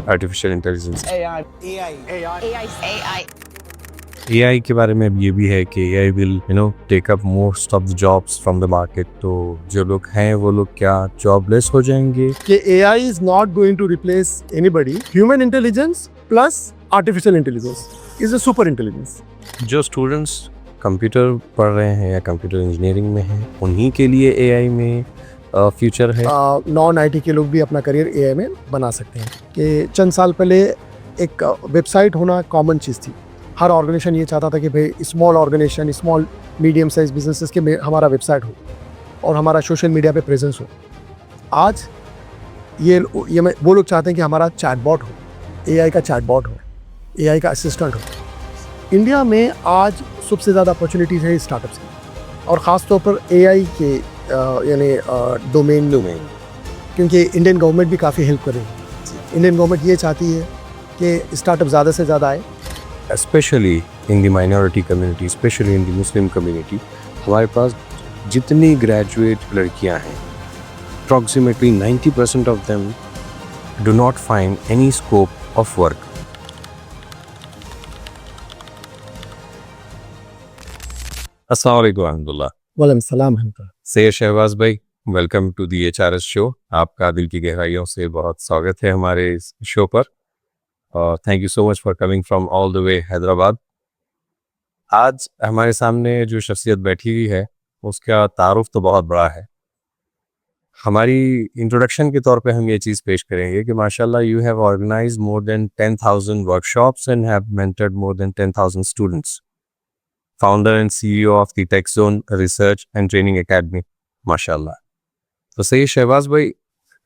Artificial intelligence. AI, AI, AI, AI. AI के बारे में ये भी है कि AI will take up most of the jobs from the market. तो जो लोग हैं वो लोग क्या जॉबलेस हो जाएंगे? कि AI is not going to replace anybody. Human intelligence plus artificial intelligence is a super intelligence. जो स्टूडेंट्स कंप्यूटर पढ़ रहे हैं या कंप्यूटर इंजीनियरिंग में हैं उन्हीं के लिए एआई में फ्यूचर है। नॉन IT के लोग भी अपना करियर AI में बना सकते हैं। कि चंद साल पहले एक वेबसाइट होना कॉमन चीज़ थी। हर ऑर्गेनाइजेशन ये चाहता था कि भाई small organisation, small medium size businesses के में हमारा वेबसाइट हो और हमारा सोशल मीडिया पे प्रेजेंस हो। आज ये वो लोग चाहते हैं कि हमारा चैटबॉट हो, AI का चैटबॉट हो, AI का असिस्टेंट हो। इंडिया में आज सबसे ज़्यादा अपॉर्चुनिटीज़ है स्टार्टअप्स की, और ख़ास तौर पर AI के डोमेन में, क्योंकि इंडियन गवर्नमेंट भी काफ़ी हेल्प कर रही है। इंडियन गवर्नमेंट ये चाहती है कि स्टार्टअप ज़्यादा से ज़्यादा आए। Specially in the minority community, specially in the Muslim community, हमारे पास जितनी ग्रेजुएट लड़कियां हैं, approximately 90% of them do not find any scope of work. अस्सलाम वालेकुम रहमतुल्लाह। वालेकुम सलाम। सैयद शहबाज भाई, welcome to the HRS show. आपका दिल की गहराइयों से बहुत स्वागत है हमारे इस शो पर। Thank you so much for coming from all the way Hyderabad. आज हमारे सामने जो शख्सियत बैठी हुई है उसका तारुफ तो बहुत बड़ा है। हमारी इंट्रोडक्शन के तौर पे हम ये चीज़ पेश करेंगे कि माशाल्लाह you have organised more than 10,000 workshops and have mentored more than 10,000 students. Founder and CEO of the Texon research and training academy, माशाल्लाह। तो सही शहबाज भाई,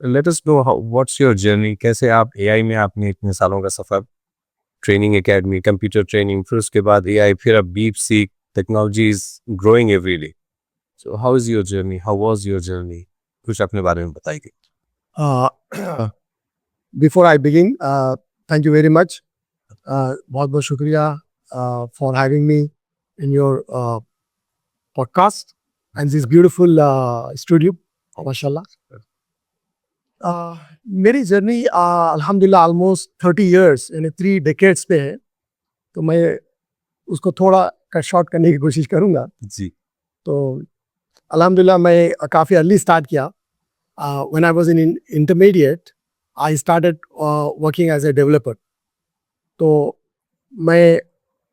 let us know what's your journey. कैसे आप AI में आपने इतने सालों का सफ़र, ट्रेनिंग एकेडमी, कंप्यूटर ट्रेनिंग, फिर उसके बाद AI, फिर अब DeepSeek, technology is growing every day. So how is your journey, how was your journey? कुछ अपने बारे में बताइए। Before I begin, thank you very much. बहुत बहुत शुक्रिया for having me in your podcast and this beautiful studio, माशाल्लाह। मेरी जर्नी अल्हम्दुलिल्लाह ऑलमोस्ट 30 इयर्स यानी 3 डेकेड्स पे है। तो मैं उसको थोड़ा कट शॉर्ट करने की कोशिश करूँगा। जी। तो अल्हम्दुलिल्लाह मैं काफ़ी अर्ली स्टार्ट किया। When I was in intermediate I started working as a developer. तो मैं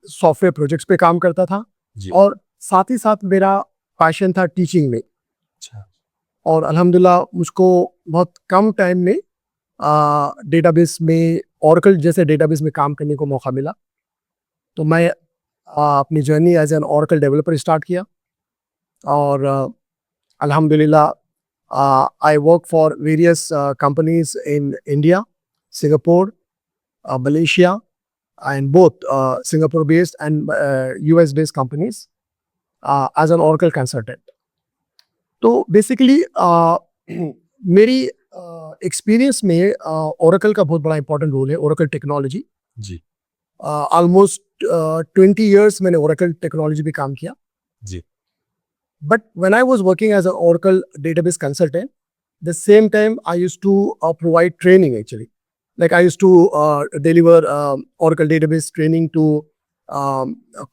सॉफ्टवेयर प्रोजेक्ट्स पे काम करता था जी। और साथ ही साथ मेरा पैशन था टीचिंग में। अच्छा। और अल्हम्दुलिल्लाह मुझको बहुत कम टाइम में डेटाबेस में, ओरेकल जैसे डेटाबेस में काम करने को मौका मिला। तो मैं अपनी journey as an Oracle developer start किया और अल्हम्दुलिल्लाह I work for various companies in India, Singapore, Malaysia and both Singapore based and US based companies as an Oracle consultant. तो बेसिकली मेरी एक्सपीरियंस में ओरेकल का बहुत बड़ा इंपॉर्टेंट रोल है, ओरेकल टेक्नोलॉजी। जी। ऑलमोस्ट 20 इयर्स मैंने ओरेकल टेक्नोलॉजी पे काम किया। जी। But when I was working as a Oracle database consultant, the same time I used to provide training actually. Like I used to deliver Oracle database training to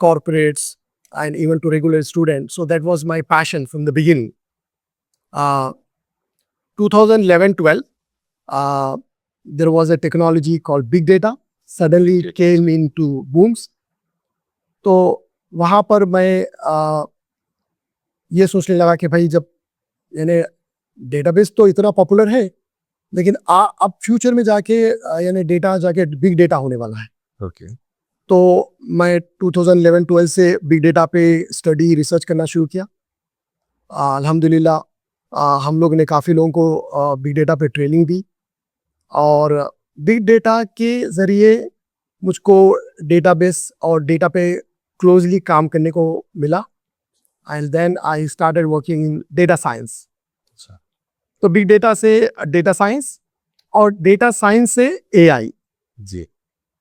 corporates and even to regular students. So that was my passion from the beginning. 2011-12, there was a technology called big data. Suddenly it came into booms. तो वहाँ पर मैं ये सोचने लगा कि भाई जब यानी डेटाबेस तो इतना पॉपुलर है, लेकिन अब फ्यूचर में जाके यानी डेटा जाके बिग डेटा होने वाला है। ओके। तो मैं 2011-12 से बिग डेटा पे स्टडी रिसर्च करना शुरू किया। अल्हम्दुलिल्लाह हम लोग ने काफ़ी लोगों को बिग डेटा पे ट्रेनिंग दी और बिग डेटा के ज़रिए मुझको डेटाबेस और डेटा पे क्लोजली काम करने को मिला। And then I started working in data science. तो बिग डेटा से डेटा साइंस और डेटा साइंस से AI। जी।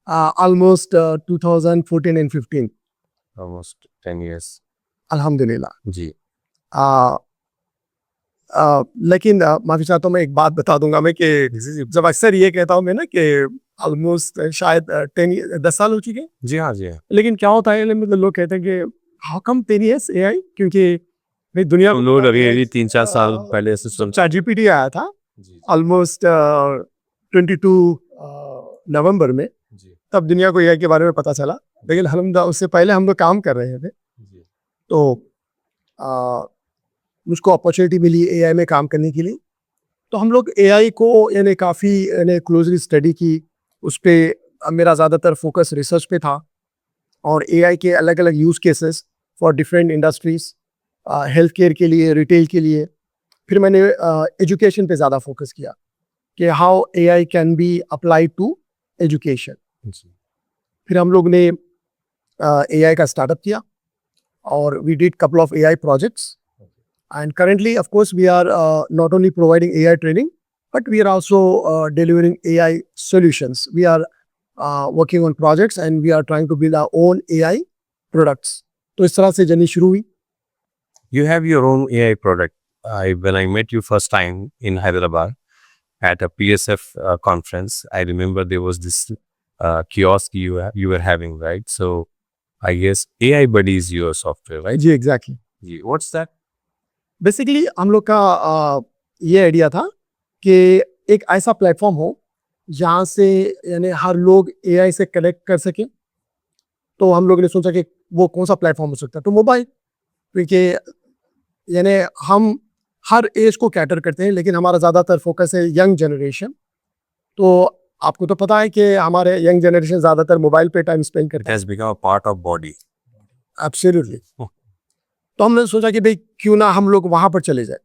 Almost 2014 and 15, almost 10 years. अल्हम्दुलिल्लाह। जी। लेकिन माफ़ी चाहता हूँ, मैं एक बात बता दूंगा मैं कि जब अक्सर ये कहता हूँ मैं ना कि ऑलमोस्ट शायद 10 साल हो चुके हैं। जी हाँ, जी हाँ। लेकिन क्या होता है, मतलब लोग कहते हैं कि हाउ कम 10 years AI, क्योंकि भाई दुनिया हम लोग अभी 3-4 साल पहले से सुन चैट जीपीटी आया था जी, ऑलमोस्ट 22 नवंबर में, जी, तब दुनिया को AI के बारे में पता चला। लेकिन हम उससे पहले हम लोग काम कर रहे थे, जी। तो आ, मुझको अपॉर्चुनिटी मिली AI में काम करने के लिए। तो हम लोग AI को यानी काफ़ी यानी क्लोजली स्टडी की। उस पर मेरा ज़्यादातर फोकस रिसर्च पे था, और AI के अलग अलग use cases for different industries, health care के लिए, रिटेल के लिए। फिर मैंने एजुकेशन पे ज़्यादा फोकस किया कि how AI can be apply to education. जी। फिर हम लोग ने AI का स्टार्टअप किया, और we did couple of AI projects, and currently of course we are not only providing AI training, but we are also delivering AI solutions. We are working on projects, and we are trying to build our own AI products. तो इस तरह से journey शुरू हुई। You have your own AI product. When I met you first time in Hyderabad at a PSF conference, I remember there was this kiosk you were having, right? So I guess AI Buddy is your software, right? जी exactly. जी, what's that? Basically हम लोग का ये idea था कि एक ऐसा प्लेटफॉर्म हो जहाँ से यानी हर लोग AI से कनेक्ट कर सके। तो हम लोग ने सोचा कि वो कौन सा प्लेटफॉर्म हो सकता है, तो मोबाइल, क्योंकि यानी हम हर एज को कैटर करते हैं, लेकिन हमारा ज़्यादातर फोकस है यंग जनरेशन। तो आपको तो पता है कि हमारे यंग जनरेशन ज़्यादातर मोबाइल पे टाइम स्पेंड It करता है। has become a part of body. Absolutely. तो हमने सोचा कि भाई क्यों ना हम लोग वहाँ पर चले जाए।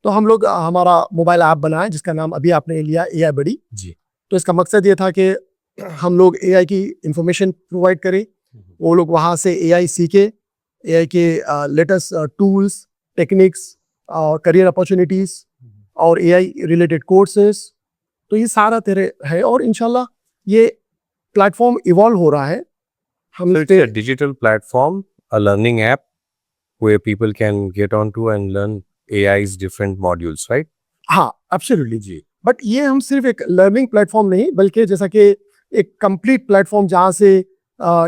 तो हम लोग हमारा मोबाइल ऐप बनाया, जिसका नाम अभी आपने लिया AI बडी। जी। तो इसका मकसद ये था कि हम लोग AI की इंफॉर्मेशन प्रोवाइड करें, वो लोग वहाँ से AI सीखे, AI के latest tools, techniques, career opportunities और AI रिलेटेड कोर्सेज। तो ये सारा तेरे है, और इंशाल्लाह ये प्लेटफॉर्म इवॉल्व हो रहा है। हम So it's a digital platform, a learning app where people can get onto and learn AI's different modules, right? हाँ एब्सोल्युटली। जी। बट ये हम सिर्फ एक लर्निंग प्लेटफॉर्म नहीं, बल्कि जैसा कि एक कंप्लीट प्लेटफॉर्म जहाँ से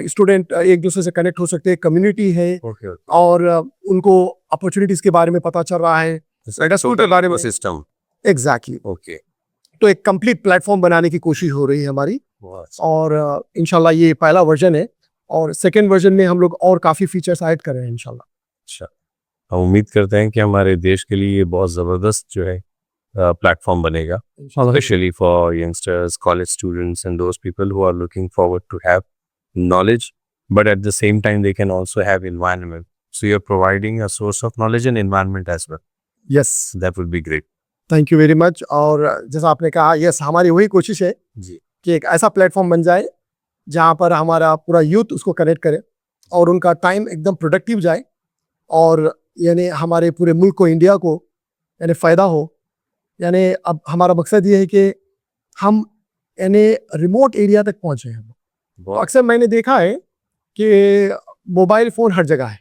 स्टूडेंट एक दूसरे से कनेक्ट हो सकते हैं, कम्युनिटी है, Okay, okay. और उनको अपॉर्चुनिटीज के बारे में पता चल रहा है। It's like a total ecosystem. Exactly. Okay. तो एक कंप्लीट प्लेटफॉर्म बनाने की कोशिश हो रही है हमारी, बहुत और इंशाल्लाह ये पहला वर्जन है, और सेकेंड वर्जन में हम लोग और काफ़ी फीचर्स ऐड कर रहे हैं इंशाल्लाह। अच्छा। हम उम्मीद करते हैं कि हमारे देश के लिए ये बहुत ज़बरदस्त जो है प्लेटफॉर्म बनेगा, especially for youngsters, college students, and those people who are looking forward to have knowledge, but at the same time they can also have environment. So you're providing a source of knowledge and environment as well. Yes, That would be great. Thank you very much. और जैसा आपने कहा, yes, हमारी वही कोशिश है जी। कि एक ऐसा प्लेटफॉर्म बन जाए जहाँ पर हमारा पूरा यूथ उसको कनेक्ट करे, और उनका टाइम एकदम प्रोडक्टिव जाए, और यानी हमारे पूरे मुल्क को, इंडिया को यानी फ़ायदा हो। यानी अब हमारा मकसद ये है कि हम यानी रिमोट एरिया तक पहुँचे हैं। तो बहुत अक्सर मैंने देखा है कि मोबाइल फ़ोन हर जगह है।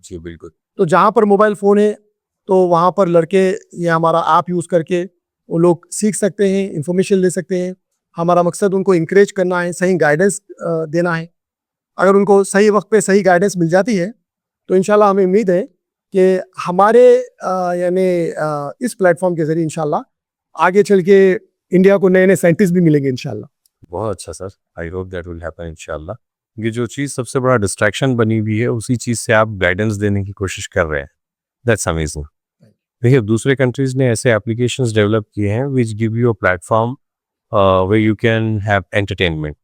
जी, बिल्कुल। तो जहाँ पर मोबाइल फ़ोन है, तो वहाँ पर लड़के ये हमारा ऐप यूज़ करके वो लोग सीख सकते हैं, इंफॉर्मेशन ले सकते हैं। हमारा मकसद उनको इंकरेज करना है, सही गाइडेंस देना है। अगर उनको सही वक्त पे सही गाइडेंस मिल जाती है, तो इंशाल्लाह हमें उम्मीद है कि हमारे यानी इस प्लेटफॉर्म के ज़रिए इंशाल्लाह आगे चल के इंडिया को नए नए साइंटिस्ट भी मिलेंगे इंशाल्लाह। बहुत अच्छा sir, I hope that will happen इंशाल्लाह। ये जो चीज़ सबसे बड़ा डिस्ट्रैक्शन बनी हुई है, उसी चीज़ से आप गाइडेंस देने की कोशिश कर रहे हैं। That's amazing. देखिए, दूसरे कंट्रीज ने ऐसे एप्लीकेशंस डेवलप किए हैं which give you a platform where you can have entertainment,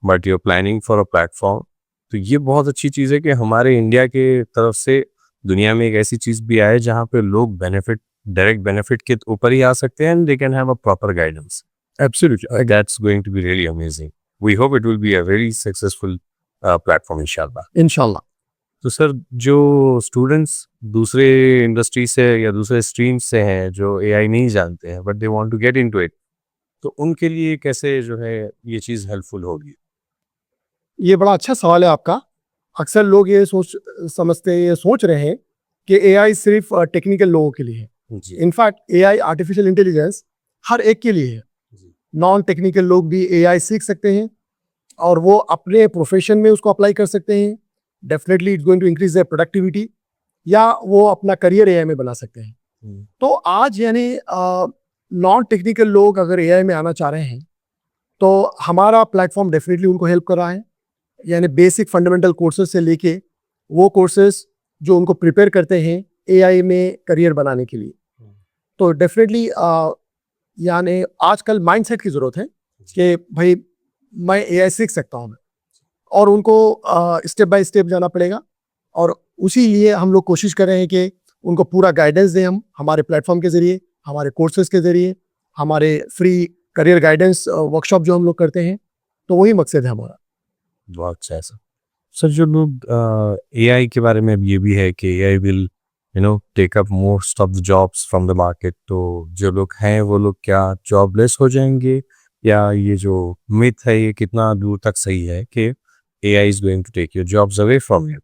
but you are planning for a platform. तो ये बहुत अच्छी चीज़ है कि हमारे इंडिया के तरफ से दुनिया में एक ऐसी चीज़ भी आए जहाँ पे लोग बेनिफिट, डायरेक्ट बेनिफिट के ऊपर ही आ सकते हैं, and they can have a proper guidance. Absolutely, That's going to be really amazing. We hope it will be a very successful platform, inshallah. इंशाल्लाह। तो सर, जो स्टूडेंट्स दूसरे इंडस्ट्री से या दूसरे स्ट्रीम से हैं, जो AI नहीं जानते हैं, but they want to get into it, तो उनके लिए कैसे जो है ये चीज़ हेल्पफुल होगी? ये बड़ा अच्छा सवाल है आपका। अक्सर लोग ये सोच रहे हैं कि AI सिर्फ टेक्निकल लोगों के लिए है। जी। इनफैक्ट AI, आर्टिफिशियल इंटेलिजेंस, हर एक के लिए है। जी। नॉन टेक्निकल लोग भी एआई सीख सकते हैं और वो अपने प्रोफेशन में उसको अप्लाई कर सकते हैं. Definitely it's going to increase their productivity, या वो अपना करियर एआई में बना सकते हैं. तो आज यानी नॉन टेक्निकल लोग अगर एआई में आना चाह रहे हैं तो हमारा प्लेटफॉर्म डेफिनेटली उनको हेल्प कर रहा है. यानी बेसिक फंडामेंटल कोर्सेज से लेके वो कोर्सेज जो उनको प्रिपेयर करते हैं एआई में करियर बनाने के लिए. तो डेफिनेटली यानी आजकल माइंडसेट की ज़रूरत है कि भाई मैं एआई सीख सकता हूँ, और उनको स्टेप बाय स्टेप जाना पड़ेगा. और उसी लिए हम लोग कोशिश कर रहे हैं कि उनको पूरा गाइडेंस दें, हम हमारे प्लेटफॉर्म के ज़रिए, हमारे कोर्सेज के ज़रिए, हमारे फ्री करियर गाइडेंस वर्कशॉप जो हम लोग करते हैं. तो वही मकसद है हमारा. बहुत अच्छा है सर. सर जो लोग एआई के बारे में अब ये भी है कि AI will take up most of the jobs from the market, तो जो लोग हैं वो लोग क्या जॉबलेस हो जाएंगे, या ये जो मिथ है ये कितना दूर तक सही है कि AI is going to take your jobs away from you?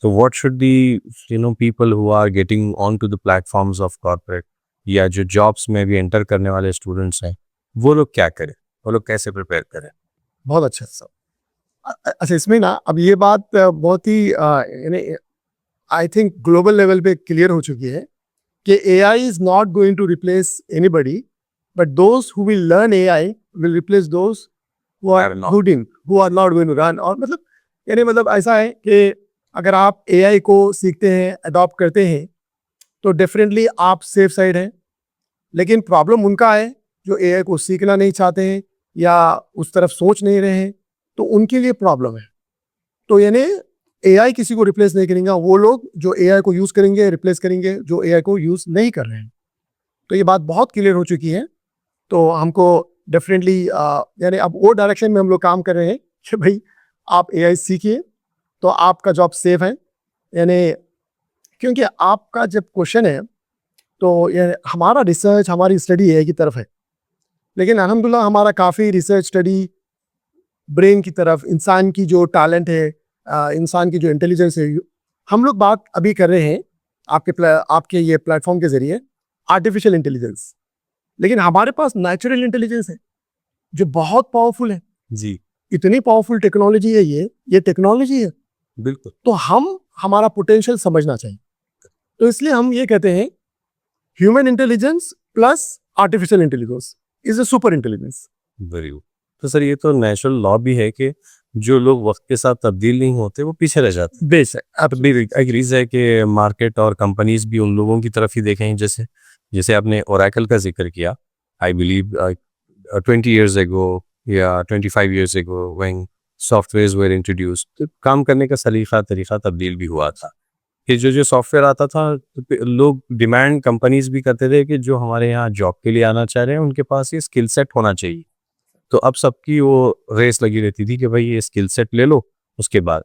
So what should the people who are getting onto the platforms of corporate या जो जॉब्स में भी एंटर करने वाले स्टूडेंट्स हैं वो लोग क्या करें, वो लोग कैसे प्रिपेयर करें? बहुत अच्छा सर. अच्छा, इसमें ना अब ये बात बहुत ही यानी आई थिंक ग्लोबल लेवल पे क्लियर हो चुकी है कि AI is not going to replace anybody, but those who will learn AI will replace those who are not going to run. और मतलब ऐसा है कि अगर आप एआई को सीखते हैं, अडॉप्ट करते हैं, तो डेफिनेटली आप सेफ साइड हैं. लेकिन प्रॉब्लम उनका है जो एआई को सीखना नहीं चाहते हैं या उस तरफ सोच नहीं रहे हैं, तो उनके लिए प्रॉब्लम है. तो यानी एआई किसी को रिप्लेस नहीं करेगा, वो लोग जो एआई को यूज़ करेंगे रिप्लेस करेंगे जो एआई को यूज़ नहीं कर रहे हैं. तो ये बात बहुत क्लियर हो चुकी है. तो हमको डेफिनेटली यानी अब वो डायरेक्शन में हम लोग काम कर रहे हैं कि भाई आप एआई सीखिए तो आपका जॉब सेफ है. यानी क्योंकि आपका जब क्वेश्चन है तो ये हमारा रिसर्च, हमारी स्टडी एआई की तरफ है, लेकिन अल्हम्दुलिल्लाह हमारा काफ़ी रिसर्च स्टडी ब्रेन की तरफ, इंसान की जो टैलेंट है, इंसान की जो इंटेलिजेंस है, हम लोग बात अभी कर रहे हैं आपके ये प्लेटफॉर्म के ज़रिए आर्टिफिशियल इंटेलिजेंस. लेकिन हमारे पास नेचुरल इंटेलिजेंस है जो बहुत पावरफुल है. जी इतनी पावरफुल टेक्नोलॉजी है, ये टेक्नोलॉजी है. बिल्कुल. तो हमारा पोटेंशियल समझना चाहिए. तो इसलिए हम ये कहते हैं human intelligence plus artificial intelligence is a super intelligence. Very good. तो सर ये तो नेचुरल लॉ भी है कि जो लोग वक्त के साथ तब्दील नहीं होते वो पीछे रह जाते हैं. बेशक. अब भी एग्रीज है कि मार्केट और कंपनीज भी उन लोगों की तरफ ही देखें जैसे आपने ओरेकल का जिक्र किया. आई बिलीव 20 years ago या 25 years ago when software were introduce, तो काम करने का तरीका तब्दील भी हुआ था कि जो सॉफ्टवेयर आता था तो लोग डिमांड कंपनीज भी करते थे कि जो हमारे यहाँ जॉब के लिए आना चाह रहे हैं उनके पास ये स्किल सेट होना चाहिए. तो अब सबकी वो रेस लगी रहती थी कि भाई ये स्किल सेट ले लो उसके बाद,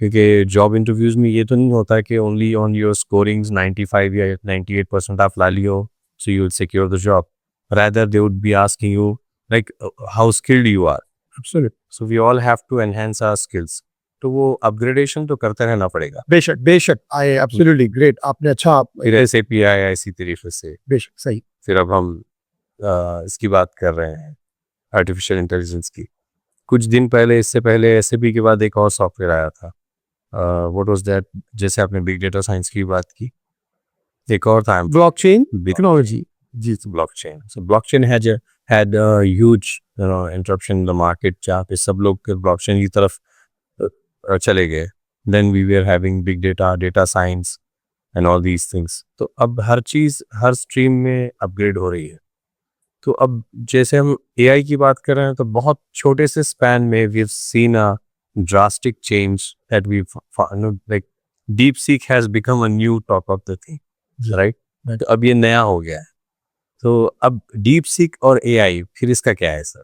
क्योंकि जॉब इंटरव्यूज़ में ये तो नहीं होता कि ओनली ऑन योर स्कोरिंग्स 95 या 98% आप ला लियो so you will secure the job. Rather they would be asking you like how skilled you are. Absolutely. So we all have to enhance our skills. तो वो अपग्रेडेशन तो करते रहना पड़ेगा. बेशक. I absolutely great. आपने अच्छा. फिर ऐसे API इसी तरीके से. बेशक सही. फिर अब हम इसकी बात कर रहे हैं आर्टिफिशियल इंटेलिजेंस की. कुछ दिन पहले, इससे पहले SAP के बाद एक और सॉफ्टवेयर आया था. What was that? जैसे आपने बिग डेटा साइंस की बात की, एक और था ब्लॉकचेन टेक्नोलॉजी. जी, blockchain. So blockchain had a huge interruption in the market, जहाँ पे सब लोग ब्लॉकचेन की तरफ चले गए. Then we were having big data science and all these things. तो अब हर चीज़ हर स्ट्रीम में अपग्रेड हो रही है. तो अब जैसे हम AI की बात कर रहे हैं तो बहुत छोटे से स्पैन में we've seen a drastic change that we've like DeepSeek has become a new talk of the thing, right? तो अब ये नया हो गया है. तो अब DeepSeek और AI फिर इसका क्या है सर?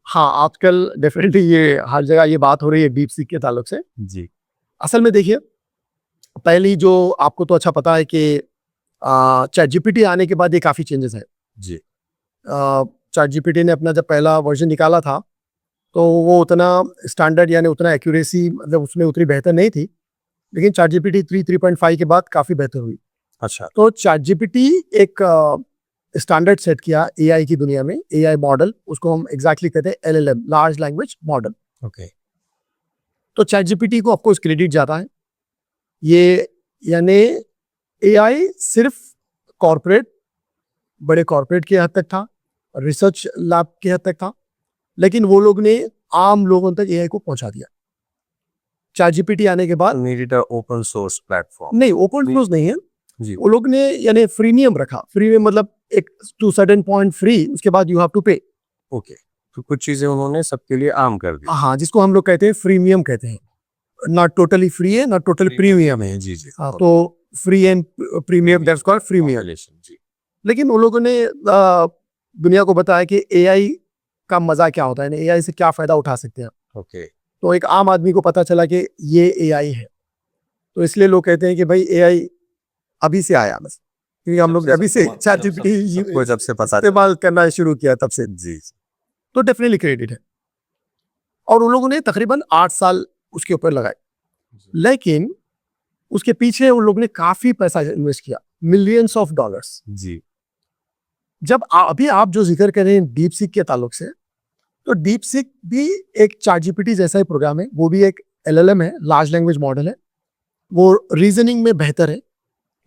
हाँ, आजकल डेफिनेटली ये हर जगह ये बात हो रही है DeepSeek के ताल्लुक से. जी. असल में देखिए, पहली जो आपको तो अच्छा पता है कि ChatGPT आने के बाद ये काफ़ी चेंजेस है. जी. ChatGPT ने अपना जब पहला वर्जन निकाला था तो वो उतना स्टैंडर्ड यानी उतना एक्यूरेसी मतलब उसमें उतनी बेहतर नहीं थी. लेकिन ChatGPT 3.5 के बाद काफ़ी बेहतर हुई. अच्छा. तो ChatGPT एक स्टैंडर्ड सेट किया एआई की दुनिया में, एआई मॉडल, उसको हम एग्जैक्टली कहते हैं LLM, large language model. Okay. तो चैट जीपीटी को ऑफकोर्स क्रेडिट जाता है। ये यानी एआई सिर्फ कॉर्पोरेट, बड़े कॉर्पोरेट के हद तक था, रिसर्च लैब के हद तक था, लेकिन वो लोग ने आम लोगों तक एआई को पहुंचा दिया। चैट जीपीटी आने के बाद need a open source platform. नहीं, ओपन सोर्स नहीं है, जी। वो लोग ने यानी फ्रीमियम रखा। फ्रीमियम मतलब एक टू सर्टेन पॉइंट फ्री, उसके बाद यू हैव टू पे। ओके, तो कुछ चीजें उन्होंने सबके लिए आम कर दी। हाँ, जिसको हम लोग कहते हैं फ्रीमियम कहते हैं, ना टोटली फ्री है ना टोटली प्रीमियम है। जी जी। हाँ, तो free and premium, that's called freemium. जी। लेकिन उन लोगों ने दुनिया को बताया कि एआई का मजा क्या होता है, एआई से क्या फायदा उठा सकते हैं। ओके। तो एक आम आदमी को पता चला कि ये एआई है, तो इसलिए लोग कहते हैं कि भाई एआई अभी से आया, बस क्योंकि हम लोग अभी से चैट जीपीटी को जब से पता इस्तेमाल करना शुरू किया तब से। जी। तो डेफिनेटली क्रेडिट है। और उन लोगों ने तकरीबन 8 साल उसके ऊपर लगाए, लेकिन उसके पीछे उन लोगों ने काफी पैसा इन्वेस्ट किया, मिलियंस ऑफ डॉलर्स। जी। जब अभी आप जो जिक्र कर रहे हैं डीप सीक के ताल्लुक से, तो डीप सीक भी एक चैट जीपीटी जैसा ही प्रोग्राम है, वो भी एक एलएलएम है, लार्ज लैंग्वेज मॉडल है। वो रीजनिंग में बेहतर है,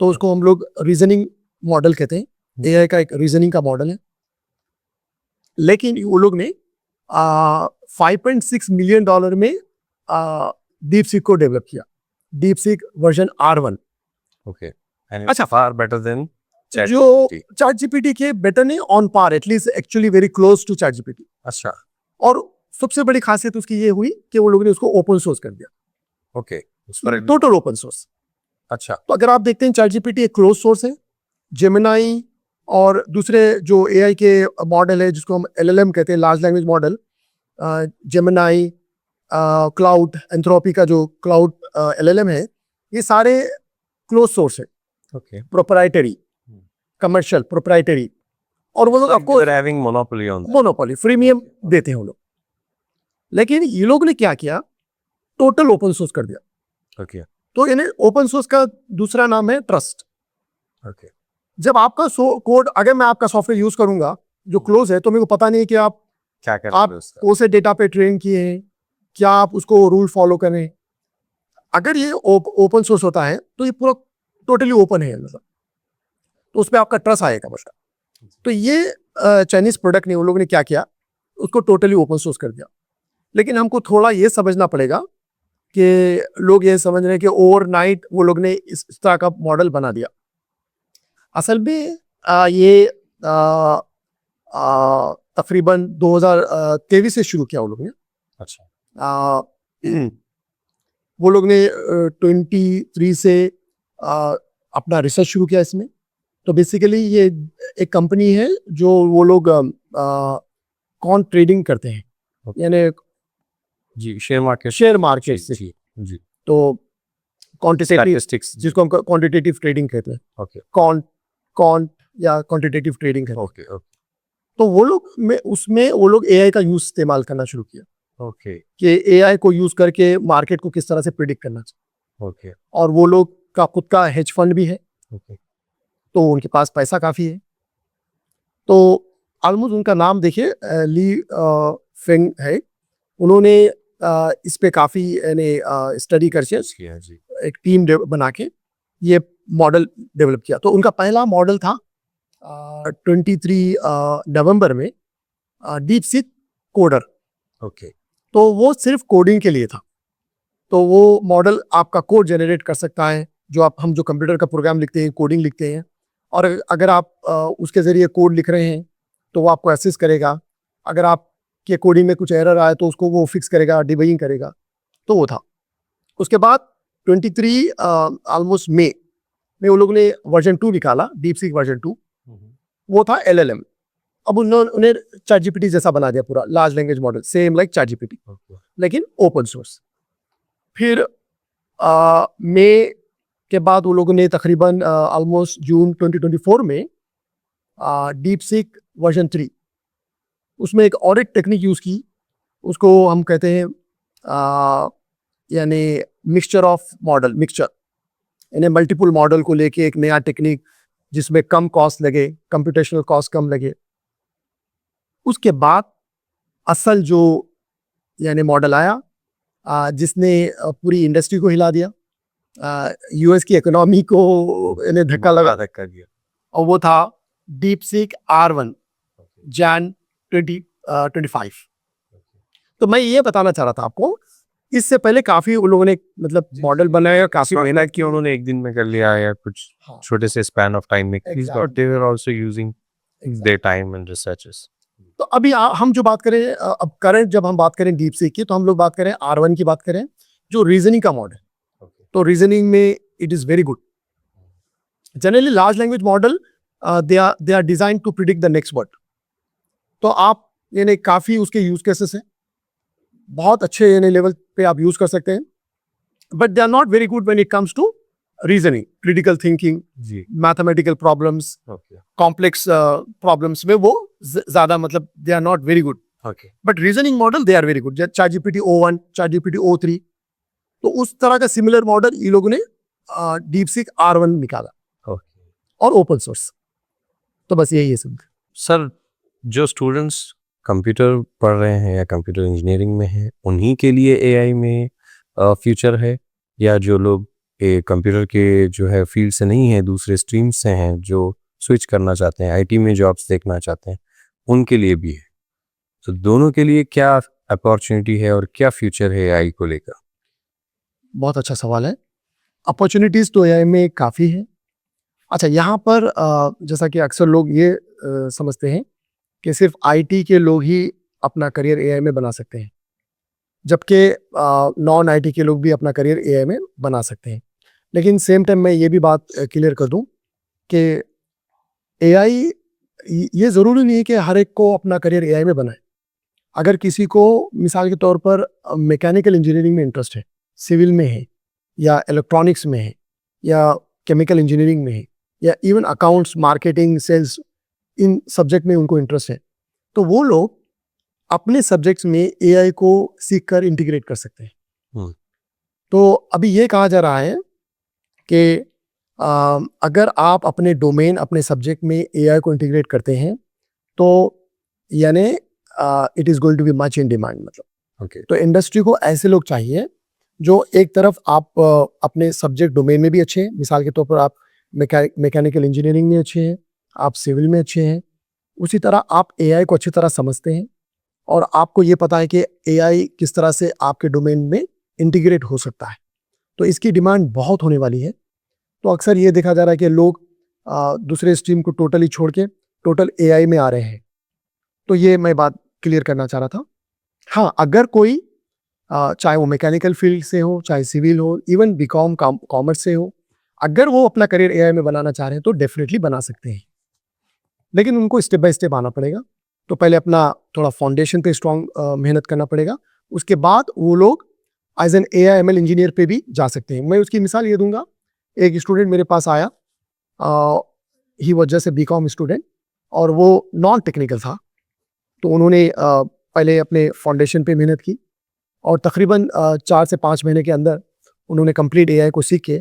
तो उसको हम लोग रीजनिंग मॉडल कहते हैं। एआई का एक रीजनिंग का मॉडल है। लेकिन वो लोग ने 5.6 मिलियन डॉलर में डीप सीक को डेवलप किया, DeepSeek version R1। Okay, and अच्छा, फार बेटर देन जो चैट जीपीटी के बेटर नहीं, on par, at least actually very close to ChatGPT. अच्छा। और सबसे बड़ी खासियत उसकी ये हुई कि वो लोगों ने उसको ओपन सोर्स कर दिया। ओके। Total open source. अच्छा। तो अगर आप देखते हैं चैट जीपीटी एक क्लोज सोर्स है, जेमिनाई और दूसरे जो एआई के मॉडल है जिसको हम एलएलएम कहते हैं, large language model, Gemini, cloud, एंथ्रोपी का जो क्लाउड एलएलएम है, ये सारे क्लोज सोर्स है, ओके। Proprietary, commercial, proprietary. और वो लोग आपको having monopoly on monopoly, premium देते हैं वो लोग। लेकिन ये लोग ने क्या किया, टोटल ओपन सोर्स कर दिया। ओके। तो यानी ओपन सोर्स का दूसरा नाम है ट्रस्ट। ओके। जब आपका कोड, अगर मैं आपका सॉफ्टवेयर यूज करूंगा जो क्लोज है, तो मेरे को पता नहीं है कि आप क्या कर आप कौन से डेटा पे ट्रेन किए हैं, क्या आप उसको रूल फॉलो करें। अगर ये ओपन सोर्स होता है तो ये पूरा टोटली ओपन है, मतलब तो उस पर आपका ट्रस्ट आएगा बस। तो ये चाइनीज प्रोडक्ट ने, उन लोगों ने क्या किया, उसको टोटली ओपन सोर्स कर दिया। लेकिन हमको थोड़ा ये समझना पड़ेगा कि लोग ये समझ रहे हैं कि ओवरनाइट वो लोग ने इस तरह का मॉडल बना दिया। असल में ये तकरीबन 2023 से शुरू किया वो लोग ने। अच्छा। वो लोग ने 23 से अपना रिसर्च शुरू किया इसमें। तो बेसिकली ये एक कंपनी है जो वो लोग कॉन ट्रेडिंग करते हैं, यानी जी, शेयर मार्केट से। जी। तो क्वांटिटेटिव, स्टैटिस्टिक्स जिसको हम क्वांटिटेटिव ट्रेडिंग कहते हैं, ओके। कॉन्ट या क्वांटिटेटिव ट्रेडिंग कहते हैं। ओके। ओके। तो वो लोग उसमें वो लोग एआई का यूज इस्तेमाल करना शुरू किया ओके। कि एआई को यूज करके मार्केट को किस तरह से प्रिडिक्ट करना चाहिए। ओके। और वो लोग का खुद का हेज फंड भी है, ओके। तो उनके पास पैसा काफी है। तो ऑलमोस्ट उनका नाम देखिए, ली फेंग है। उन्होंने इस पे काफी यानी स्टडी करके किया जी। एक टीम बना के ये मॉडल डेवलप किया। तो उनका पहला मॉडल था 23 नवंबर में, डीप सीक कोडर। ओके। तो वो सिर्फ कोडिंग के लिए था। तो वो मॉडल आपका कोड जनरेट कर सकता है, जो हम जो कंप्यूटर का प्रोग्राम लिखते हैं, कोडिंग लिखते हैं। और अगर आप उसके ज़रिए कोड लिख रहे हैं तो वो आपको असिस्ट करेगा। अगर आप के कोडिंग में कुछ एरर आए तो उसको वो फिक्स करेगा, डिबगिंग करेगा। तो वो था। उसके बाद 23 ऑलमोस्ट मई में वो लोगों ने वर्जन 2 निकाला, डीप सीक वर्जन 2। वो था एलएलएम। अब उन्होंने चैट जीपीटी जैसा बना दिया, पूरा large language model, same like chat GPT, लेकिन ओपन सोर्स। फिर मई के बाद वो लोगों ने तकरीबन ऑलमोस्ट जून 2024 में डीप सीक वर्जन 3, उसमें एक और एक टेक्निक यूज़ की, उसको हम कहते हैं यानी मिक्सचर ऑफ मॉडल, मिक्सचर यानी मल्टीपल मॉडल को लेके एक नया टेक्निक, जिसमें कम कॉस्ट लगे, कंप्यूटेशनल कॉस्ट कम लगे। उसके बाद असल जो यानी मॉडल आया जिसने पूरी इंडस्ट्री को हिला दिया, यूएस की इकोनॉमी को यानी धक्का दिया, और वो था DeepSeek R1 Jan 2025। तो मैं ये बताना चाह रहा था आपको, इससे पहले काफी उन लोगों ने मतलब मॉडल बनाया, काफी मेहनत की उन्होंने एक दिन में कर लिया या कुछ हाँ। छोटे से स्पैन ऑफ टाइम में Exactly. they were also using their time and researches. तो अभी हम जो बात करें अब करंट, जब हम बात करें DeepSeek की, तो हम लोग बात करें R1 की बात करें, जो रीजनिंग का मॉडल। तो रीजनिंग में it is very good. Generally large language model they are design to predict the next word. तो आप यानी काफी उसके यूज केसेस हैं, बहुत अच्छे यानी लेवल पे आप यूज कर सकते हैं, but they are not very good when it comes to reasoning, critical thinking, जी mathematical problems, okay complex problems में वो ज्यादा मतलब they are not very good. Okay but reasoning model they are very good. ChatGPT O1, ChatGPT O3, तो उस तरह का similar model ये लोगों ने DeepSeek R1 निकाला, ओके और ओपन सोर्स। तो बस यही है सब। सर, जो स्टूडेंट्स कंप्यूटर पढ़ रहे हैं या कंप्यूटर इंजीनियरिंग में हैं, उन्हीं के लिए एआई में फ्यूचर है, या जो लोग कंप्यूटर के जो है फील्ड से नहीं है, दूसरे स्ट्रीम से हैं, जो स्विच करना चाहते हैं, आईटी में जॉब्स देखना चाहते हैं, उनके लिए भी है? तो दोनों के लिए क्या अपॉर्चुनिटी है और क्या फ्यूचर है एआई को लेकर? बहुत अच्छा सवाल है। अपॉर्चुनिटीज तो एआई में काफ़ी है। अच्छा, यहाँ पर जैसा कि अक्सर लोग ये समझते हैं कि सिर्फ आईटी के लोग ही अपना करियर एआई में बना सकते हैं, जबकि नॉन आईटी के लोग भी अपना करियर एआई में बना सकते हैं। लेकिन सेम टाइम मैं ये भी बात क्लियर कर दूं कि एआई ये ज़रूरी नहीं है कि हर एक को अपना करियर एआई में बनाए। अगर किसी को मिसाल के तौर पर मैकेनिकल इंजीनियरिंग में इंटरेस्ट है, सिविल में है, या इलेक्ट्रॉनिक्स में है, या केमिकल इंजीनियरिंग में है, या इवन अकाउंट्स, मार्केटिंग, सेल्स, इन सब्जेक्ट में उनको इंटरेस्ट है, तो वो लोग अपने सब्जेक्ट्स में एआई को सीख कर इंटीग्रेट कर सकते हैं। तो अभी ये कहा जा रहा है कि अगर आप अपने डोमेन, अपने सब्जेक्ट में एआई को इंटीग्रेट करते हैं, तो यानी it is going to be much in demand. मतलब तो इंडस्ट्री को ऐसे लोग चाहिए जो एक तरफ आप अपने सब्जेक्ट डोमेन में भी अच्छे हैं, मिसाल के तौर पर आप मैकेनिकल इंजीनियरिंग में अच्छे हैं, आप सिविल में अच्छे हैं, उसी तरह आप एआई को अच्छी तरह समझते हैं, और आपको ये पता है कि एआई किस तरह से आपके डोमेन में इंटीग्रेट हो सकता है। तो इसकी डिमांड बहुत होने वाली है। तो अक्सर ये देखा जा रहा है कि लोग दूसरे स्ट्रीम को टोटली छोड़ के टोटल एआई में आ रहे हैं। तो ये मैं बात क्लियर करना चाह रहा था। हाँ, अगर कोई चाहे वो मैकेनिकल फील्ड से हो, चाहे सिविल हो, इवन बीकॉम कॉमर्स से हो, अगर वो अपना करियर एआई में बनाना चाह रहे हैं तो डेफिनेटली बना सकते हैं, लेकिन उनको स्टेप बाय स्टेप आना पड़ेगा। तो पहले अपना थोड़ा फाउंडेशन पे स्ट्रॉन्ग मेहनत करना पड़ेगा, उसके बाद वो लोग एज एन AI/ML इंजीनियर पे भी जा सकते हैं। मैं उसकी मिसाल ये दूंगा, एक स्टूडेंट मेरे पास आया, he was just a BCom student, और वो नॉन टेक्निकल था। तो उन्होंने पहले अपने फाउंडेशन पे मेहनत की, और तकरीबन 4 से 5 महीने के अंदर उन्होंने कंप्लीट एआई को सीख के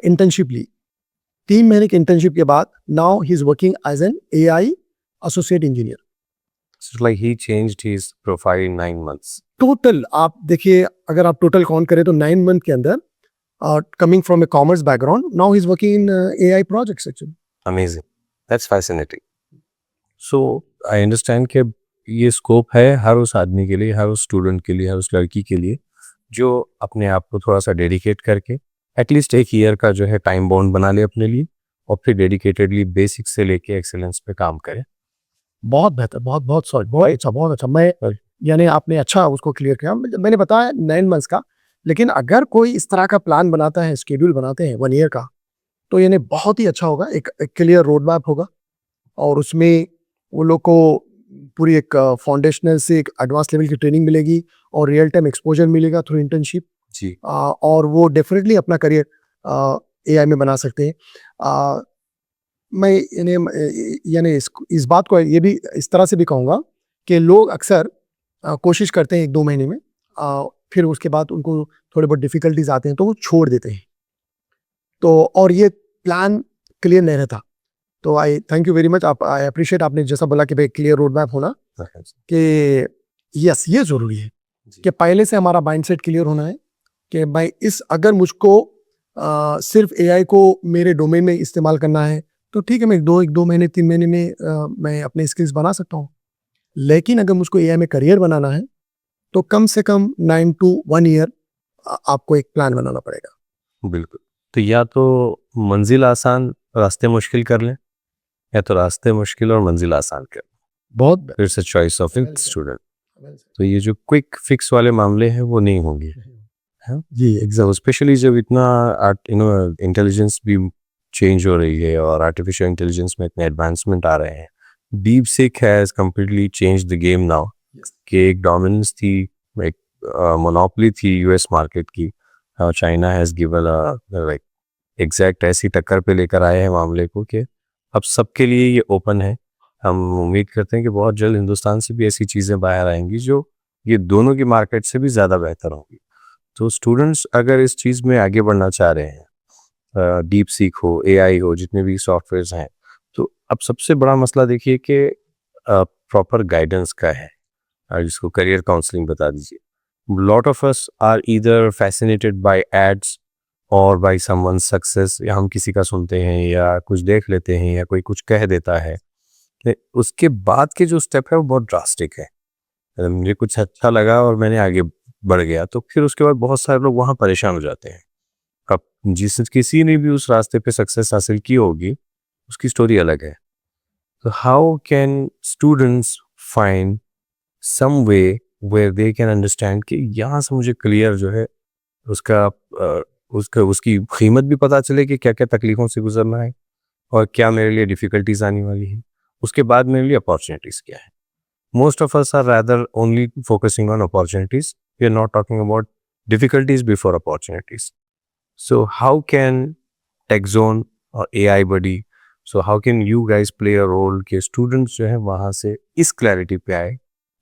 इंटर्नशिप ली। 3 महीने की इंटर्नशिप के बाद now he is working as an AI associate engineer. So like he changed his profile in 9 months. Total आप देखिए, अगर आप टोटल काउंट करें तो 9 मंथ के अंदर, coming from A commerce background, now he is working in AI projects actually. Amazing. That's fascinating. So I understand कि ये स्कोप है हर उस आदमी के लिए, हर उस स्टूडेंट के लिए, हर उस लड़की के लिए जो अपने आप को थोड़ा सा डेडिकेट करके एटलीस्ट 1 ईयर का जो है टाइम बाउंड बना ले अपने लिए, और फिर डेडिकेटेडली बेसिक से लेके एक्सेलेंस पे काम करे। बहुत बेहतर, बहुत बहुत सॉरी, बहुत अच्छा। मैं यानी आपने अच्छा उसको क्लियर किया। मैंने बताया 9 मंथ्स का, लेकिन अगर कोई इस तरह का प्लान बनाता है, स्केड्यूल बनाते हैं 1 ईयर का, तो यानी बहुत ही अच्छा होगा। एक क्लियर रोड मैप होगा, और उसमें वो लोग को पूरी एक फाउंडेशनल से एक एडवांस लेवल की ट्रेनिंग मिलेगी, और रियल टाइम एक्सपोजर मिलेगा थ्रू इंटर्नशिप जी। और वो डेफिनेटली अपना करियर एआई में बना सकते हैं। मैं यानी इस बात को ये भी इस तरह से भी कहूँगा कि लोग अक्सर कोशिश करते हैं 1-2 महीने में, फिर उसके बाद उनको थोड़े बहुत डिफ़िकल्टीज आते हैं तो वो छोड़ देते हैं। तो और ये प्लान क्लियर नहीं रहता। तो आई थैंक यू वेरी मच। आप आई अप्रिशिएट आपने जैसा बोला कि भाई क्लियर रोड मैप होना, कि यस ये ज़रूरी है कि पहले से हमारा माइंडसेट क्लियर होना है कि भाई अगर मुझको सिर्फ एआई को मेरे डोमेन में इस्तेमाल करना है तो ठीक है, मैं एक दो महीने 3 महीने में मैं अपने स्किल्स बना सकता हूँ। लेकिन अगर मुझको एआई में करियर बनाना है तो कम से कम 9 to 1 ईयर आपको एक प्लान बनाना पड़ेगा। बिल्कुल। तो या तो मंजिल आसान रास्ते मुश्किल कर लें, या तो रास्ते मुश्किल और मंजिल आसान कर लें। बहुत फिर से choice of Well the said. Student. well said. तो ये जो क्विक फिक्स वाले मामले हैं वो नहीं होंगे। जी एग्जैक्ट। स्पेशली जब इतना इंटेलिजेंस भी चेंज हो रही है और आर्टिफिशियल इंटेलिजेंस में इतने एडवांसमेंट आ रहे हैं। Deep seek has completely change the game now. कि एक डोमिनेंस थी, एक मोनोपोली थी यूएस मार्केट की, China has given like exact ऐसी टक्कर पे लेकर आए हैं मामले को कि अब सबके लिए ये ओपन है। हम उम्मीद करते हैं कि बहुत जल्द हिंदुस्तान से भी ऐसी चीज़ें बाहर आएंगी जो ये दोनों की मार्केट से भी ज़्यादा बेहतर होंगी। तो स्टूडेंट्स अगर इस चीज़ में आगे बढ़ना चाह रहे हैं, डीप सीक हो, एआई हो, जितने भी सॉफ्टवेयर्स हैं, तो अब सबसे बड़ा मसला देखिए कि प्रॉपर गाइडेंस का है, जिसको करियर काउंसलिंग बता दीजिए। Lot of us are either fascinated by ads और बाय समवन सक्सेस, या हम किसी का सुनते हैं या कुछ देख लेते हैं या कोई कुछ कह देता है, उसके बाद के जो स्टेप है वो बहुत ड्रास्टिक है। मुझे कुछ अच्छा लगा और मैंने आगे बढ़ गया, तो फिर उसके बाद बहुत सारे लोग वहाँ परेशान हो जाते हैं। अब किसी ने भी उस रास्ते पे सक्सेस हासिल की होगी, उसकी स्टोरी अलग है। तो how can students find some way where they can understand कि यहाँ से मुझे क्लियर जो है उसकी कीमत भी पता चले कि क्या क्या तकलीफों से गुजरना है और क्या मेरे लिए डिफ़िकल्टीज आने वाली हैं, उसके बाद मेरे लिए अपॉर्चुनिटीज़ क्या है। Most of us are rather only focusing on opportunities. We are not talking about difficulties before opportunities. So how can TechZone or AI Buddy, so how can you guys play a role कि students जो है वहाँ से इस clarity पे आए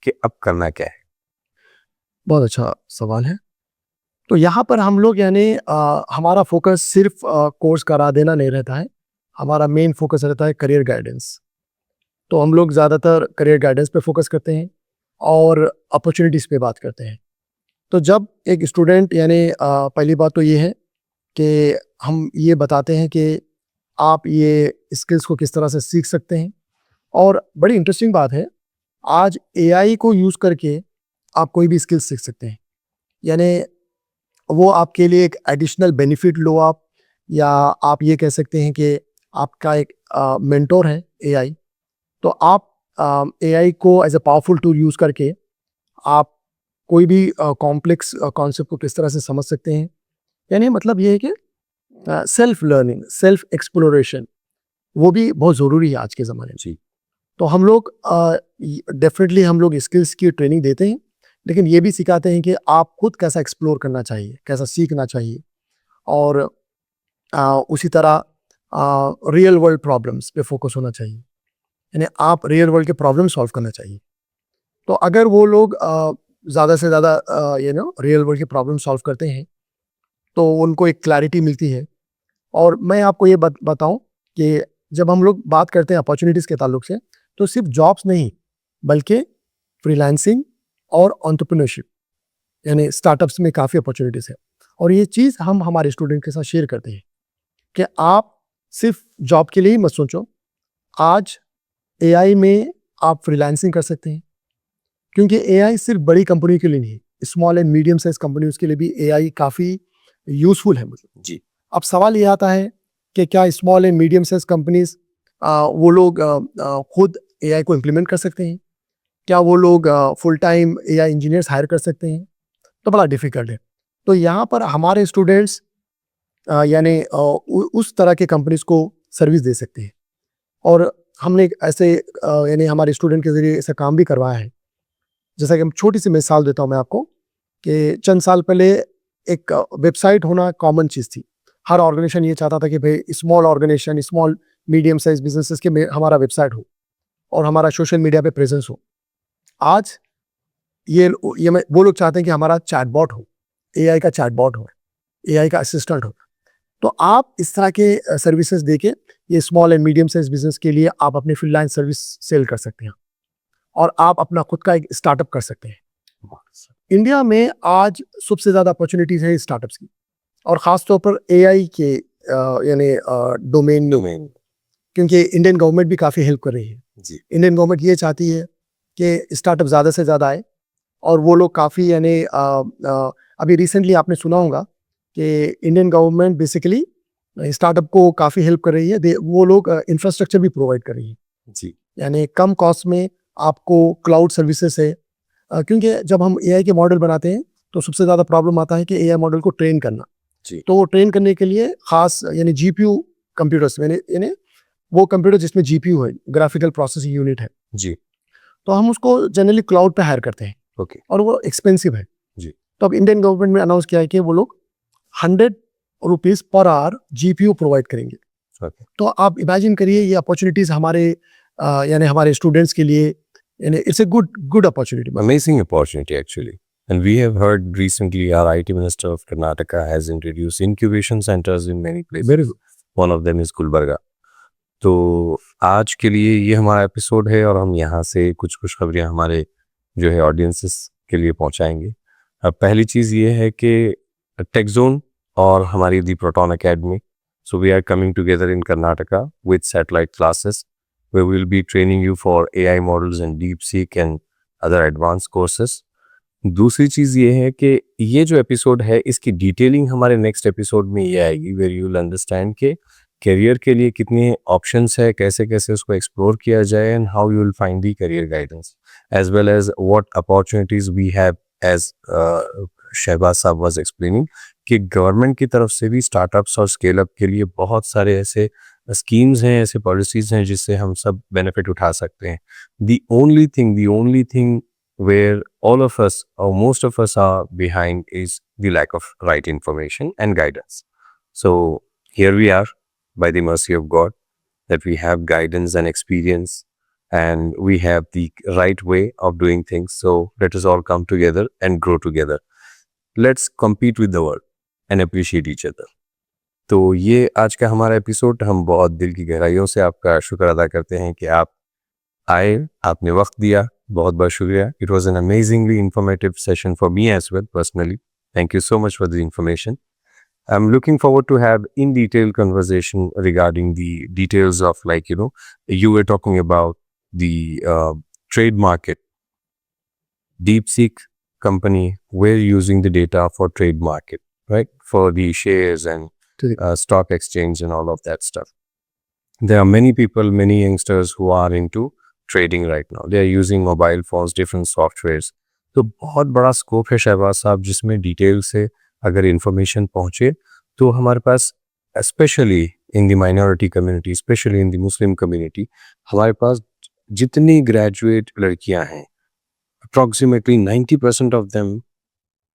कि अब करना क्या है? बहुत अच्छा सवाल है। तो यहाँ पर हम लोग यानी हमारा फोकस सिर्फ कोर्स करा देना नहीं रहता है, हमारा मेन फोकस रहता है करियर गाइडेंस। तो हम लोग ज़्यादातर करियर गाइडेंस पे फोकस करते हैं और अपॉर्चुनिटीज़ पे बात करते हैं। तो जब एक स्टूडेंट यानी पहली बात तो ये है कि हम ये बताते हैं कि आप ये स्किल्स को किस तरह से सीख सकते हैं। और बड़ी इंटरेस्टिंग बात है, आज एआई को यूज़ करके आप कोई भी स्किल्स सीख सकते हैं। यानी वो आपके लिए एक एडिशनल बेनिफिट लो आप, या आप ये कह सकते हैं कि आपका एक मेंटोर है एआई। तो आप एआई को as a powerful tool use करके आप कोई भी कॉम्प्लेक्स कॉन्सेप्ट को किस तरह से समझ सकते हैं। यानी मतलब ये है कि सेल्फ लर्निंग, सेल्फ एक्सप्लोरेशन वो भी बहुत ज़रूरी है आज के ज़माने में। जी। तो हम लोग डेफिनेटली हम लोग स्किल्स की ट्रेनिंग देते हैं, लेकिन ये भी सिखाते हैं कि आप खुद कैसा एक्सप्लोर करना चाहिए, कैसा सीखना चाहिए, और उसी तरह रियल वर्ल्ड प्रॉब्लम्स पे फोकस होना चाहिए। यानी आप रियल वर्ल्ड के प्रॉब्लम सॉल्व करना चाहिए। तो अगर वो लोग ज़्यादा से ज़्यादा रियल वर्ल्ड के प्रॉब्लम सॉल्व करते हैं तो उनको एक क्लैरिटी मिलती है। और मैं आपको ये बताऊं कि जब हम लोग बात करते हैं अपॉर्चुनिटीज़ के ताल्लुक से, तो सिर्फ जॉब्स नहीं बल्कि फ्रीलांसिंग और एंटरप्रेन्योरशिप यानी स्टार्टअप्स में काफ़ी अपॉर्चुनिटीज़ है। और ये चीज़ हम हमारे स्टूडेंट के साथ शेयर करते हैं कि आप सिर्फ जॉब के लिए ही मत सोचो। आज एआई में आप फ्रीलांसिंग कर सकते हैं, क्योंकि एआई सिर्फ बड़ी कंपनी के लिए नहीं है, small and medium size companies के लिए भी एआई काफ़ी यूज़फुल है। मतलब जी। अब सवाल ये आता है कि क्या small and medium size companies वो लोग खुद एआई को इम्प्लीमेंट कर सकते हैं? क्या वो लोग full time AI engineers hire कर सकते हैं? तो बड़ा डिफ़िकल्ट है। तो यहाँ पर हमारे स्टूडेंट्स यानी उस तरह के कंपनीज को सर्विस दे सकते हैं। और हमने ऐसे यानी हमारे स्टूडेंट के ज़रिए ऐसा काम भी करवाया है। जैसा कि हम छोटी सी मिसाल देता हूँ मैं आपको, कि चंद साल पहले एक वेबसाइट होना कॉमन चीज़ थी। हर ऑर्गेनाइजेशन ये चाहता था कि भाई small organisation, small medium size businesses के में हमारा वेबसाइट हो और हमारा सोशल मीडिया पे प्रेजेंस हो। आज ये वो लोग चाहते हैं कि हमारा चैटबॉट हो, एआई का चैटबॉट हो, एआई का असिस्टेंट हो। तो आप इस तरह के सर्विसेज देके ये small and medium size business के लिए आप अपने फ्रीलांस सर्विस सेल कर सकते हैं और आप अपना खुद का एक स्टार्टअप कर सकते हैं। इंडिया में आज सबसे ज़्यादा अपॉर्चुनिटीज़ है स्टार्टअप्स की, और ख़ास तौर पर एआई के यानी डोमेन में, क्योंकि इंडियन गवर्नमेंट भी काफ़ी हेल्प कर रही है जी। इंडियन गवर्नमेंट ये चाहती है कि स्टार्टअप ज़्यादा से ज़्यादा आए, और वो लोग काफ़ी यानी अभी रिसेंटली आपने सुना होगा कि इंडियन गवर्नमेंट बेसिकली स्टार्टअप को काफ़ी हेल्प कर रही है। वो लोग इंफ्रास्ट्रक्चर भी प्रोवाइड कर रही है, जी। यानी कम कॉस्ट में आपको क्लाउड सर्विसेज है। क्योंकि जब हम एआई के मॉडल बनाते हैं तो सबसे ज़्यादा प्रॉब्लम आता है कि एआई मॉडल को ट्रेन करना। जी। तो ट्रेन करने के लिए खास यानी जीपीयू कंप्यूटर्स, यानी वो कंप्यूटर जिसमें जीपीयू है, ग्राफिकल प्रोसेसिंग यूनिट है, जी। तो हम उसको जनरली क्लाउड पे हायर करते हैं। ओके। और वो एक्सपेंसिव है। जी। तो अब इंडियन गवर्नमेंट ने अनाउंस किया है कि वो लोग 100 rupees per hour GPU provide करेंगे। ओके। तो आप इमेजिन करिए ये अपॉर्चुनिटीज़ हमारे यानी हमारे स्टूडेंट्स के लिए, यानी it's a good opportunity. Amazing opportunity actually. And we have heard recently our IT Minister of Karnataka has introduced incubation centers in many places. Very good. One of them is Gulbarga. तो आज के लिए ये हमारा episode है और हम यहाँ से कुछ खुशखबरियाँ हमारे जो है ऑडियंसेस के लिए पहुँचाएंगे। अब पहली चीज़ ये है कि टेकजोन और हमारी the Proton Academy, so we are coming together in Karnataka with satellite classes where we'll be training you for AI models and DeepSeek and other advanced courses. दूसरी चीज़ ये है कि ये जो एपिसोड है इसकी डिटेलिंग हमारे नेक्स्ट एपिसोड में ये आएगी, वेर यू विल अंडरस्टैंड के करियर के लिए कितने ऑप्शंस है, कैसे कैसे उसको एक्सप्लोर किया जाए, and how you will find the career guidance as well as what opportunities we have as Shahbaz साहब वाज एक्सप्लेनिंग कि गवर्नमेंट की तरफ से भी स्टार्टअप्स और स्केल अप के लिए बहुत सारे ऐसे स्कीम्स हैं, ऐसे पॉलिसीज हैं जिससे हम सब बेनिफिट उठा सकते हैं। The only thing where all of us or most of us are behind is the lack of right information and guidance. So here we are, by the mercy of God, that we have guidance and experience and we have the right way of doing things. So let us all come together and grow together. Let's compete with the world and appreciate each other. तो ये आज का हमारा episode, हम बहुत दिल की गहराइयों से आपका शुक्र अदा करते हैं कि आप आए, आपने वक्त दिया, बहुत बहुत शुक्रिया। It was an amazingly informative session for me as well personally. Thank you so much for the information. I am looking forward to have in detail conversation regarding the details of like you were talking about the trade market. DeepSeek company, we're using the data for trade market, right? For the shares and stock exchange and all of that stuff. There are many people, many youngsters who are into trading right now. They are using mobile phones, different softwares. तो बहुत बड़ा scope है शहबाज साहब, जिसमें detail से अगर information पहुंचे तो हमारे पास, specially in the minority community, specially in the Muslim community, हमारे पास जितनी ग्रेजुएट लड़कियां हैं, approximately 90% of them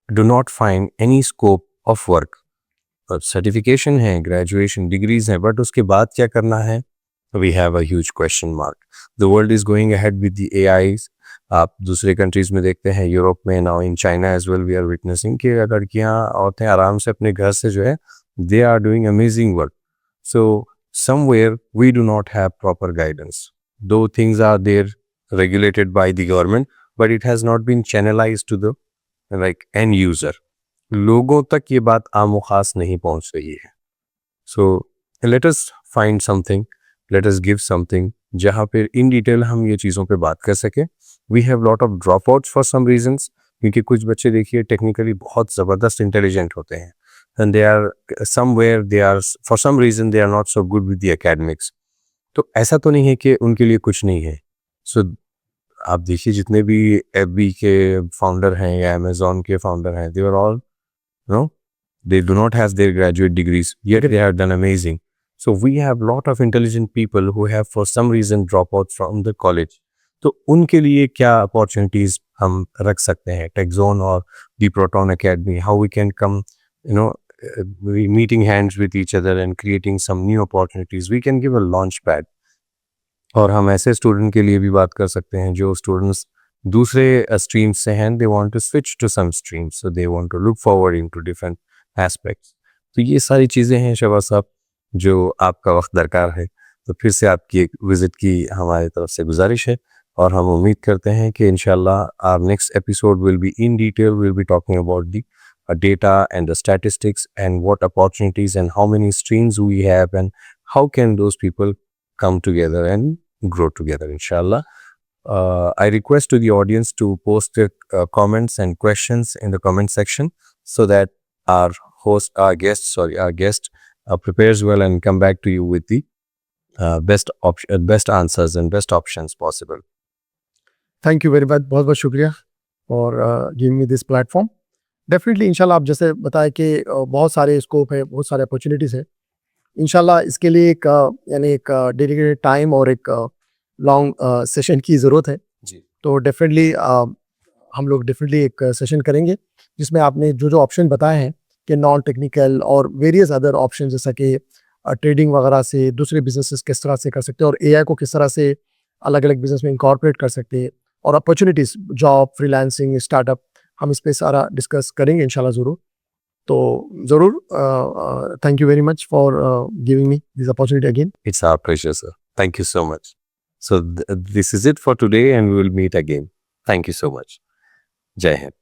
do not find any scope of work. Certification है, ग्रेजुएशन डिग्रीज हैं, बट उसके बाद क्या करना है, we have a huge question mark. The world is going ahead with the AIs. आप दूसरे कंट्रीज में देखते हैं, यूरोप में, now in China as well we are witnessing कि लड़कियां, औरतें आराम से अपने घर से जो है they are doing amazing work. So somewhere we do not have proper guidance. दो things are there regulated by the government, but it has not been channelized to the like end user. लोगों तक ये बात आम खास नहीं पहुंच रही है. So let us find something, let us give something जहाँ पे इन डिटेल हम ये चीज़ों पे बात कर सकें. We have lot of dropouts for some reasons, क्योंकि कुछ बच्चे देखिए टेक्निकली बहुत ज़बरदस्त इंटेलिजेंट होते हैं, and they are somewhere they are for some reason they are not so good with the academics. तो ऐसा तो नहीं है कि उनके लिए कुछ नहीं है. So आप देखिए जितने भी FB के फाउंडर हैं या Amazon के फाउंडर हैं, they are all, you know, they do not have their graduate degrees, yet they have done amazing. So we have lot of intelligent people who have for some reason drop out from the college. तो उनके लिए क्या opportunities हम रख सकते हैं, Techzone और the Proton Academy, how we can come, you know, meeting hands with each other and creating some new opportunities. We can give a launch pad. और हम ऐसे स्टूडेंट के लिए भी बात कर सकते हैं जो स्टूडेंट्स दूसरे स्ट्रीम्स से हैं, they want to switch to some streams, so they want to look forward into different aspects. तो ये सारी चीज़ें हैं शहबाज साहब जो आपका वक्त दरकार है. तो फिर से आपकी एक विजिट की हमारी तरफ से गुजारिश है और हम उम्मीद करते हैं कि इंशाल्लाह our next episode will be in detail, will be talking about the data and the statistics and what opportunities and how many streams we have and how can those people come together and grow together, inshallah. I request to the audience to post their comments and questions in the comment section so that our guest prepares well and come back to you with the best answers and best options possible. Thank you very much, बहुत बहुत शुक्रिया for giving me this platform. Definitely इंशाल्लाह आप जैसे बताया कि बहुत सारे स्कोप है, बहुत सारे अपॉर्चुनिटीज़ है। इंशाल्लाह इसके लिए एक यानी एक डेडिकेटेड टाइम और एक लॉन्ग सेशन की ज़रूरत है। जी। तो डेफिनेटली हम लोग डेफिनेटली एक सेशन करेंगे जिसमें आपने जो जो ऑप्शन बताए हैं कि नॉन टेक्निकल और वेरियस अदर ऑप्शन जैसा कि ट्रेडिंग वगैरह से दूसरे बिजनेसेस किस तरह से कर सकते हैं और एआई को किस तरह से अलग अलग बिजनेस में इंकॉर्पोरेट कर सकते हैं और अपॉर्चुनिटीज़, जॉब, फ्रीलांसिंग, स्टार्टअप, हम इस पे सारा डिस्कस करेंगे इंशाल्लाह ज़रूर। तो ज़रूर thank you very much for giving me this opportunity again. It's our pleasure, sir. Thank you so much. So this is it for today and we will meet again. Thank you so much. Jai Hind.